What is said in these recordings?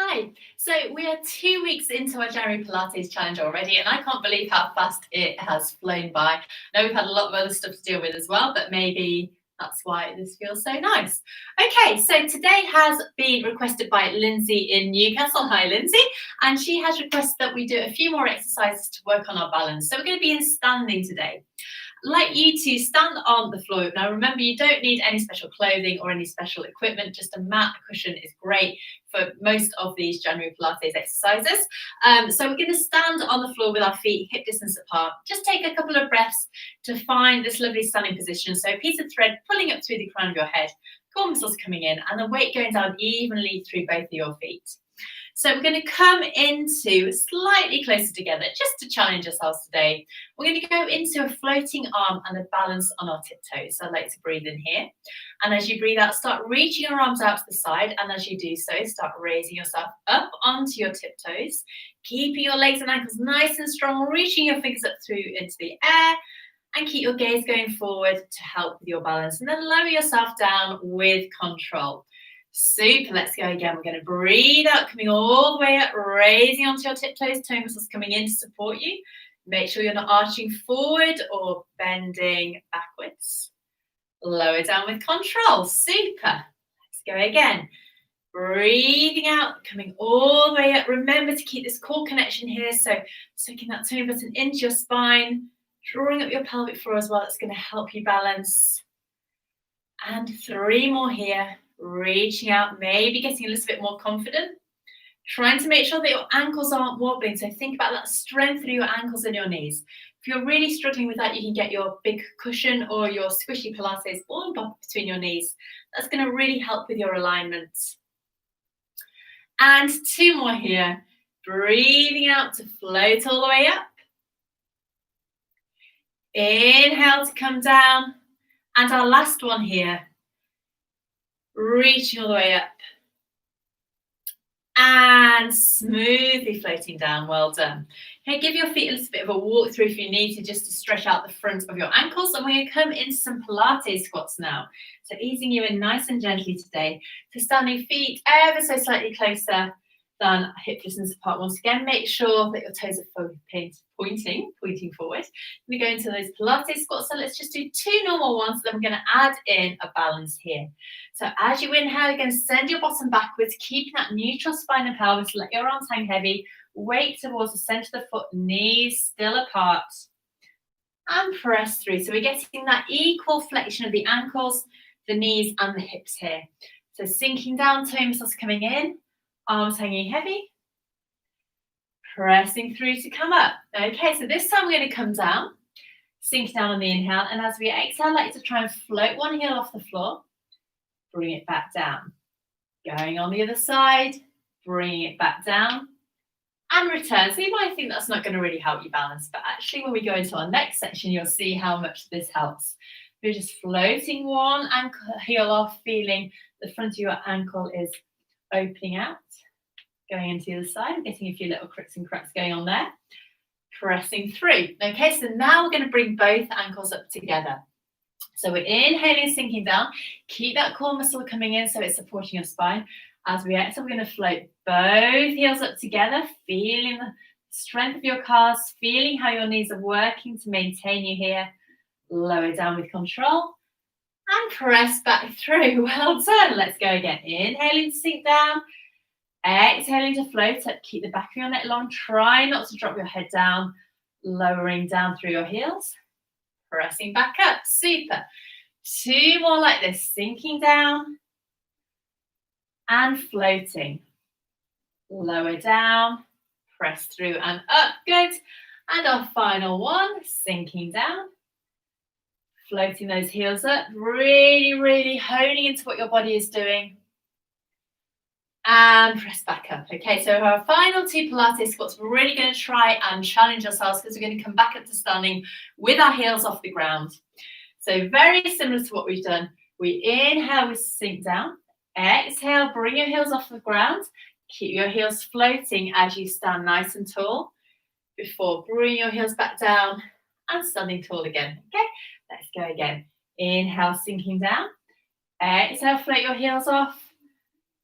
Hi. So we are 2 weeks into our January Pilates challenge already, and I can't believe how fast it has flown by. I know we've had a lot of other stuff to deal with as well, but maybe that's why this feels so nice. Okay, so today has been requested by Lindsay in Newcastle. Hi, Lindsay. And she has requested that we do a few more exercises to work on our balance. So we're going to be in standing today. Like you to stand on the floor. Now, remember, you don't need any special clothing or any special equipment. Just a mat, a cushion is great for most of these January Pilates exercises. So we're going to stand on the floor with our feet hip distance apart. Just take a couple of breaths to find this lovely standing position. So a piece of thread pulling up through the crown of your head, core muscles coming in, and the weight going down evenly through both of your feet. So we're going to come into slightly closer together just to challenge ourselves today. We're going to go into a floating arm and a balance on our tiptoes. So I'd like to breathe in here. And as you breathe out, start reaching your arms out to the side. And as you do so, start raising yourself up onto your tiptoes, keeping your legs and ankles nice and strong, reaching your fingers up through into the air. And keep your gaze going forward to help with your balance. And then lower yourself down with control. Super, let's go again. We're going to breathe out, coming all the way up, raising onto your tiptoes, toe muscles coming in to support you. Make sure you're not arching forward or bending backwards. Lower down with control. Super. Let's go again. Breathing out, coming all the way up. Remember to keep this core connection here. So sucking that tummy button into your spine, drawing up your pelvic floor as well. That's going to help you balance. And 3 more here. Reaching out, maybe getting a little bit more confident. Trying to make sure that your ankles aren't wobbling. So think about that strength through your ankles and your knees. If you're really struggling with that, you can get your big cushion or your squishy Pilates ball and bump between your knees. That's going to really help with your alignment. And 2 more here. Breathing out to float all the way up. Inhale to come down. And our last one here. Reaching all the way up. And smoothly floating down. Well done. Okay, give your feet a little bit of a walk through if you need to, just to stretch out the front of your ankles. And we're going to come into some Pilates squats now. So easing you in nice and gently today. So standing feet ever so slightly closer than hip distance apart. Once again, make sure that your toes are pointing forward. We go into those Pilates squats. So let's just do 2 normal ones. Then we're going to add in a balance here. So as you inhale, you're going to send your bottom backwards, keeping that neutral spine and pelvis. Let your arms hang heavy. Weight towards the center of the foot, knees still apart. And press through. So we're getting that equal flexion of the ankles, the knees, and the hips here. So sinking down, toe muscles coming in. Arms hanging heavy, pressing through to come up. Okay, so this time we're going to come down, sink down on the inhale, and as we exhale, I'd like to try and float one heel off the floor, bring it back down. Going on the other side, bringing it back down, and return. So you might think that's not going to really help you balance, but actually when we go into our next section, you'll see how much this helps. We're just floating one ankle heel off, feeling the front of your ankle is opening out, going into the other side, getting a few little cricks and cracks going on there, pressing through. Okay, so now we're going to bring both ankles up together. So we're inhaling, sinking down. Keep that core muscle coming in so it's supporting your spine. As we exhale, we're going to float both heels up together, feeling the strength of your calves, feeling how your knees are working to maintain you here. Lower down with control. And press back through. Well done. Let's go again. Inhaling to sink down. Exhaling to float up. Keep the back of your neck long. Try not to drop your head down. Lowering down through your heels. Pressing back up. Super. 2 more like this. Sinking down. And floating. Lower down. Press through and up. Good. And our final one. Sinking down. Floating those heels up, really, really honing into what your body is doing. And press back up. Okay, so our final 2 Pilates squats, we're really going to try and challenge ourselves because we're going to come back up to standing with our heels off the ground. So very similar to what we've done. We inhale, we sink down. Exhale, bring your heels off the ground. Keep your heels floating as you stand nice and tall before bringing your heels back down and standing tall again. Okay. Let's go again. Inhale, sinking down. Exhale, float your heels off.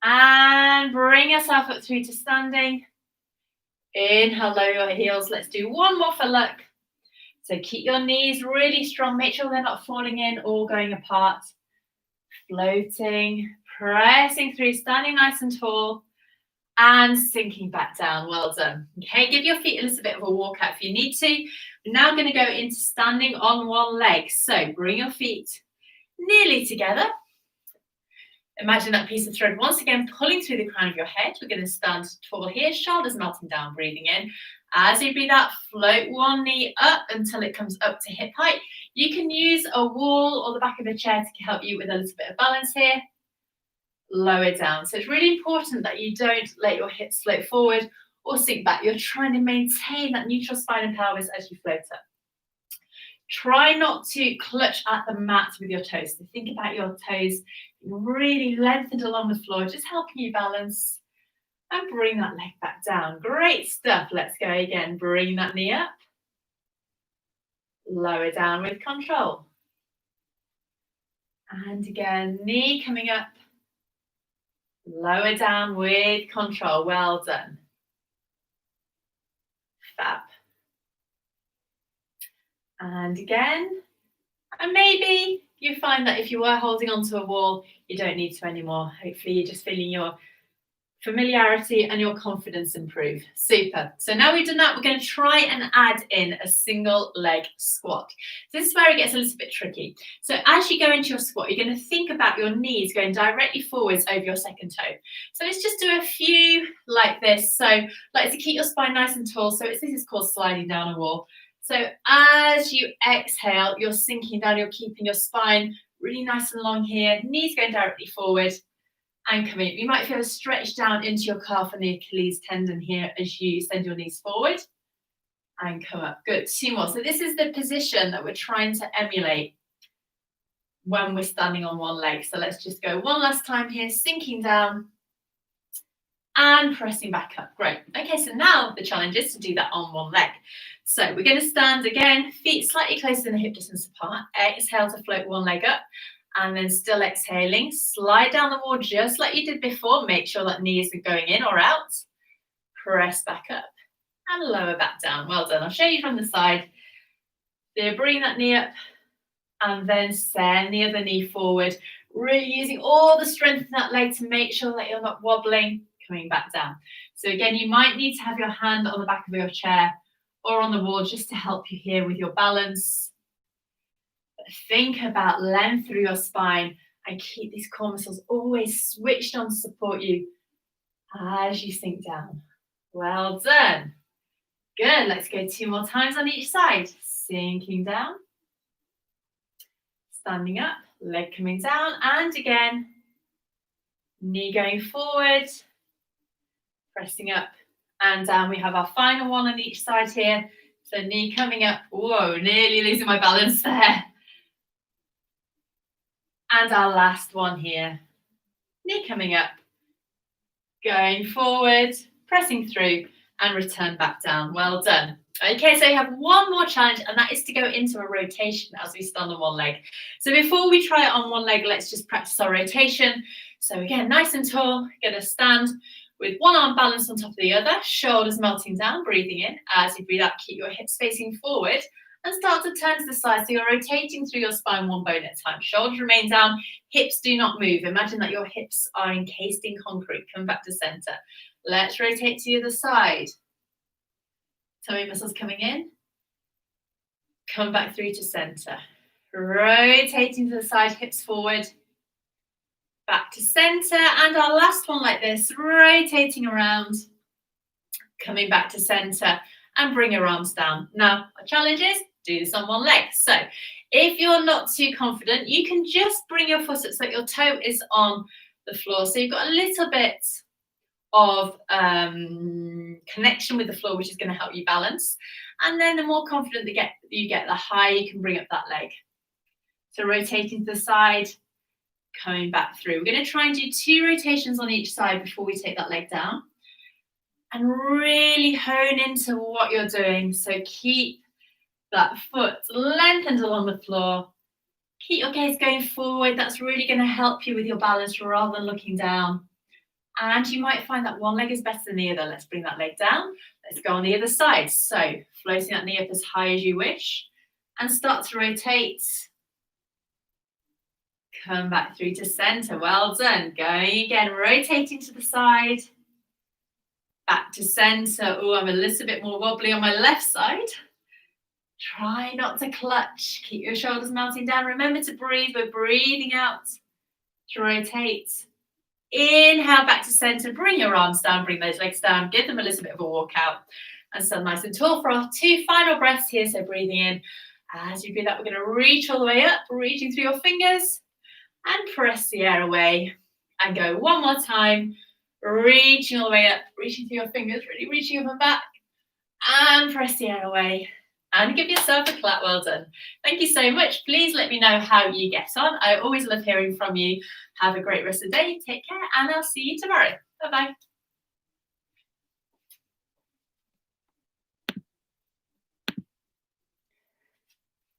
And bring yourself up through to standing. Inhale, lower your heels. Let's do one more for luck. So keep your knees really strong. Make sure they're not falling in or going apart. Floating, pressing through, standing nice and tall, and sinking back down. Well done. Okay, give your feet a little bit of a walk out if you need to. We're now going to go into standing on one leg. So bring your feet nearly together. Imagine that piece of thread once again pulling through the crown of your head. We're going to stand tall here, shoulders melting down, breathing in. As you breathe out, float one knee up until it comes up to hip height. You can use a wall or the back of a chair to help you with a little bit of balance here. Lower down. So it's really important that you don't let your hips float forward or sink back. You're trying to maintain that neutral spine and pelvis as you float up. Try not to clutch at the mat with your toes. So think about your toes really lengthened along the floor, just helping you balance. And bring that leg back down. Great stuff. Let's go again. Bring that knee up. Lower down with control. And again, knee coming up. Lower down with control. Well done. Fab. And again. And maybe you find that if you were holding onto a wall, you don't need to anymore. Hopefully you're just feeling your familiarity and your confidence improve. Super. So now we've done that, we're going to try and add in a single leg squat. So this is where it gets a little bit tricky. So as you go into your squat, you're going to think about your knees going directly forwards over your second toe. So let's just do a few like this. So like to keep your spine nice and tall. So this is called sliding down a wall. So as you exhale, you're sinking down, you're keeping your spine really nice and long here, knees going directly forward and coming up. You might feel a stretch down into your calf and the Achilles tendon here as you send your knees forward and come up. Good, 2 more. So this is the position that we're trying to emulate when we're standing on one leg. So let's just go one last time here, sinking down and pressing back up. Great. Okay, so now the challenge is to do that on one leg. So we're going to stand again, feet slightly closer than the hip distance apart. Exhale to float one leg up. And then still exhaling, slide down the wall just like you did before. Make sure that knee isn't going in or out. Press back up and lower back down. Well done. I'll show you from the side. So bring that knee up and then send the other knee forward. Really using all the strength in that leg to make sure that you're not wobbling, coming back down. So again, you might need to have your hand on the back of your chair or on the wall just to help you here with your balance. Think about length through your spine and keep these core muscles always switched on to support you as you sink down. Well done. Good. Let's go 2 more times on each side. Sinking down. Standing up. Leg coming down. And again. Knee going forward. Pressing up and down. We have our final one on each side here. So knee coming up. Whoa, nearly losing my balance there. And our last one here, knee coming up, going forward, pressing through and return back down. Well done. Okay, so you have one more challenge and that is to go into a rotation as we stand on one leg. So before we try it on one leg, let's just practice our rotation. So again, nice and tall, gonna stand with one arm balanced on top of the other, shoulders melting down, breathing in. As you breathe out, keep your hips facing forward. And start to turn to the side. So you're rotating through your spine one bone at a time. Shoulders remain down, hips do not move. Imagine that your hips are encased in concrete. Come back to center. Let's rotate to the other side. Tummy muscles coming in. Come back through to center. Rotating to the side, hips forward. Back to center. And our last one like this, rotating around. Coming back to center. And bring your arms down. Now, our challenge is do this on one leg. So if you're not too confident, you can just bring your foot up so that your toe is on the floor. So you've got a little bit of connection with the floor, which is going to help you balance. And then the more confident you get, the higher you can bring up that leg. So rotating to the side, coming back through. We're going to try and do 2 rotations on each side before we take that leg down. And really hone into what you're doing. So keep that foot lengthened along the floor. Keep your gaze going forward. That's really going to help you with your balance rather than looking down. And you might find that one leg is better than the other. Let's bring that leg down. Let's go on the other side. So floating that knee up as high as you wish and start to rotate. Come back through to center. Well done. Going again, rotating to the side. Back to center. Oh, I'm a little bit more wobbly on my left side. Try not to clutch. Keep your shoulders melting down. Remember to breathe. We're breathing out to rotate. Inhale back to center. Bring your arms down. Bring those legs down. Give them a little bit of a walk out. And stand nice and tall for our 2 final breaths here. So breathing in. As you breathe out, we're going to reach all the way up. Reaching through your fingers. And press the air away. And go one more time. Reaching all the way up. Reaching through your fingers. Really reaching up and back. And press the air away. And give yourself a clap. Well done. Thank you so much. Please let me know how you get on. I always love hearing from you. Have a great rest of the day. Take care, and I'll see you tomorrow. Bye-bye.